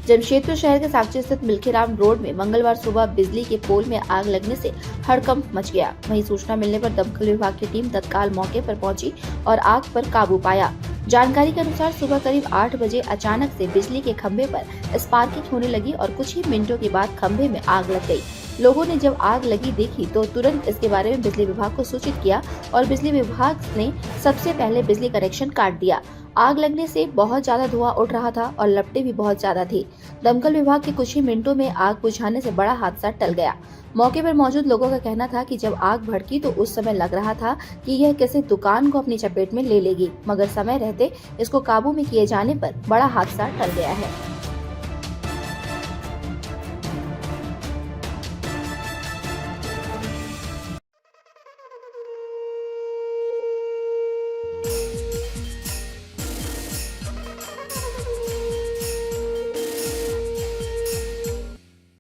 जमशेदपुर शहर के साक्षी स्थित मिल्खीराम रोड में मंगलवार सुबह बिजली के पोल में आग लगने से हड़कंप मच गया। वहीं सूचना मिलने पर दमकल विभाग की टीम तत्काल मौके पर पहुंची और आग पर काबू पाया। जानकारी के अनुसार सुबह करीब 8 बजे अचानक से बिजली के खंभे पर स्पार्किंग होने लगी और कुछ ही मिनटों के बाद खंभे में आग लग गई। लोगों ने जब आग लगी देखी तो तुरंत इसके बारे में बिजली विभाग को सूचित किया और बिजली विभाग ने सबसे पहले बिजली कनेक्शन काट दिया। आग लगने से बहुत ज्यादा धुआं उठ रहा था और लपटें भी बहुत ज्यादा थी। दमकल विभाग के कुछ ही मिनटों में आग बुझाने से बड़ा हादसा टल गया। मौके पर मौजूद लोगों का कहना था कि जब आग भड़की तो उस समय लग रहा था कि यह किसी दुकान को अपनी चपेट में ले लेगी, मगर समय रहते इसको काबू में किए जाने पर बड़ा हादसा टल गया है।